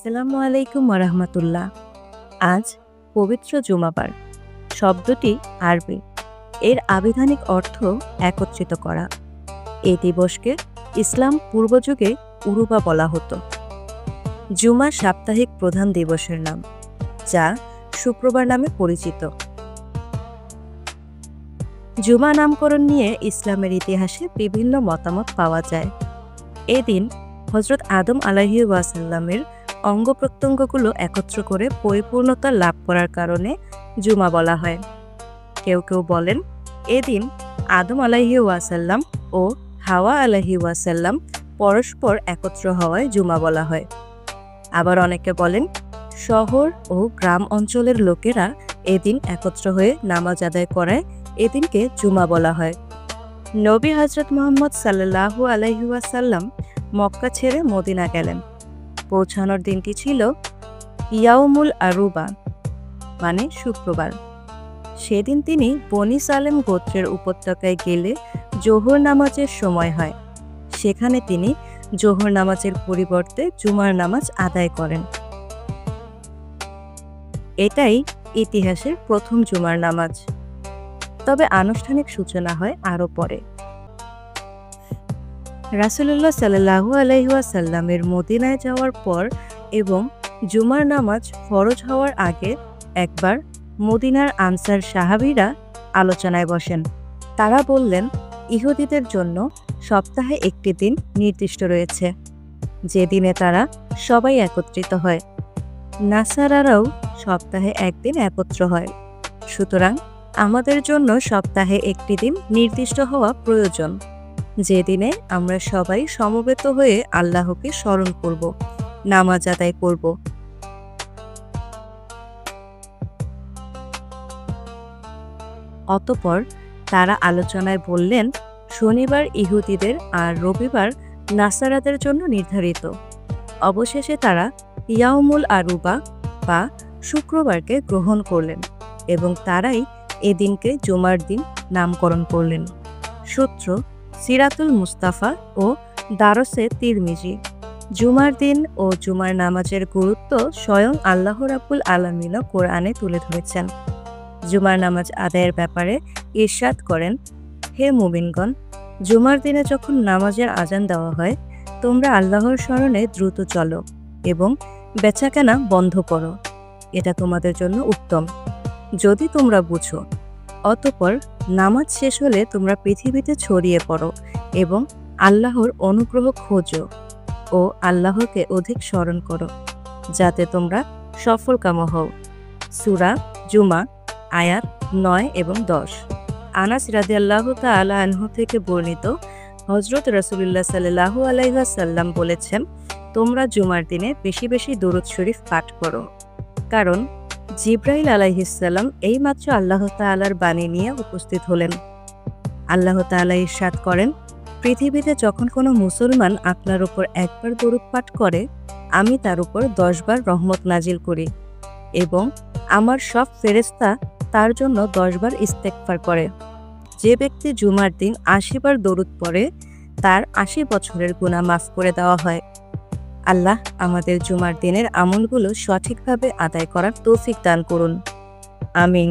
আসসালামু আলাইকুম ওয়ারাহমাতুল্লাহ। আজ পবিত্র জুমাবার। শব্দটি আরবি। এর আবিধানিক অর্থ একত্রিত করা। এই দিবসকে ইসলাম পূর্বযুগে উরুবা বলা হতো। জুমা সাপ্তাহিক প্রধান দিবসের নাম, যা শুক্রবার নামে পরিচিত। জুমা নামকরণ নিয়ে ইসলামের ইতিহাসে বিভিন্ন মতামত পাওয়া যায়। এদিন হজরত আদম আলাইহিওয়াসাল্লামের অঙ্গ প্রত্যঙ্গগুলো একত্র করে পরিপূর্ণতা লাভ করার কারণে জুমা বলা হয়। কেউ কেউ বলেন এদিন আদম আলাইহিওয়াসাল্লাম ও হাওয়া আলাইহিওয়াসাল্লাম পরস্পর একত্র হওয়ায় জুমা বলা হয়। আবার অনেকে বলেন শহর ও গ্রাম অঞ্চলের লোকেরা এদিন একত্র হয়ে নামাজ আদায় করায় এদিনকে জুমা বলা হয়। নবী হজরত মুহাম্মদ সাল্লাল্লাহু আলাইহি ওয়াসাল্লাম মক্কা ছেড়ে মদিনা গেলেন। পৌঁছানোর দিনটি ছিল ইয়াউমুল আরুবা, মানে শুক্রবার। সেদিন তিনি বনি সালেম গোত্রের উপত্যকায় গেলে জোহর নামাজের সময় হয়। সেখানে তিনি জোহর নামাজের পরিবর্তে জুমার নামাজ আদায় করেন। এটাই ইতিহাসের প্রথম জুমার নামাজ। তবে আনুষ্ঠানিক সূচনা হয় আরও পরে। রাসূলুল্লাহ সাল্লাল্লাহু আলাইহি ওয়াসাল্লামের মদিনায় যাওয়ার পর এবং জুমার নামাজ ফরজ হওয়ার আগে একবার মদিনার আনসার সাহাবীরা আলোচনায় বসেন। তারা বললেন, ইহুদিদের জন্য সপ্তাহে একটি দিন নির্দিষ্ট রয়েছে, যে দিনে তারা সবাই একত্রিত হয়। নাসারারাও সপ্তাহে একদিন একত্র হয়। সুতরাং আমাদের জন্য সপ্তাহে একটি দিন নির্দিষ্ট হওয়া প্রয়োজন, যে দিনে আমরা সবাই সমবেত হয়ে আল্লাহকে স্মরণ করব, নামাজ আদায় করব। অতঃপর তারা আলোচনায় বললেন, শনিবার ইহুদিদের আর রবিবার নাসারাদের জন্য নির্ধারিত। অবশেষে তারা ইয়াউমুল আরুবা বা শুক্রবারকে গ্রহণ করলেন এবং তারাই এদিনকে জুমার দিন নামকরণ করলেন। সূত্র সিরাতুল মুস্তাফা ও দারসে তিরমিজি। জুমার দিন ও জুমার নামাজের গুরুত্ব স্বয়ং আল্লাহ রাব্বুল আলামিনও কোরআনে তুলে ধরেছেন। জুমার নামাজ আদায়ের ব্যাপারে ইরশাদ করেন, হে মুমিনগণ, জুমার দিনে যখন নামাজের আজান দেওয়া হয়, তোমরা আল্লাহর স্মরণে দ্রুত চলো এবং বেচাকেনা বন্ধ করো। এটা তোমাদের জন্য উত্তম, যদি তোমরা বুঝো। অতঃপর নামাজ শেষ হলে তোমরা পৃথিবীতে ছড়িয়ে পড়ো এবং আল্লাহর অনুগ্রহ খোঁজো ও আল্লাহকে অধিক স্মরণ করো, যাতে তোমরা সফলকাম হও। সূরা জুমা আয়াত 9 এবং 10। আনাস রাদিয়াল্লাহু তাআলা আনহু থেকে বর্ণিত, হযরত রাসূলুল্লাহ সাল্লাল্লাহু আলাইহি ওয়াসাল্লাম বলেছেন, তোমরা জুমার দিনে বেশি বেশি দুরূদ শরীফ পাঠ করো, কারণ জিবরাইল আলাইহিস সালাম এইমাত্র আল্লাহ তাআলার বাণী নিয়ে উপস্থিত হলেন। আল্লাহ তাআলা ইরশাদ করেন, পৃথিবীতে যখন কোনো মুসলমান আপনার উপর একবার দরুদ পাঠ করে, আমি তার উপর 10 বার রহমত নাজিল করি এবং আমার সব ফেরেশতা তার জন্য 10 বার ইস্তেগফার করে। যে ব্যক্তি জুমার দিন 80 বার দরুদ পড়ে, তার 80 বছরের গুনাহ মাফ করে দেওয়া হয়। আল্লাহ আমাদের জুমার দিনের আমলগুলো সঠিকভাবে আদায় করার তৌফিক দান করুন। আমিন।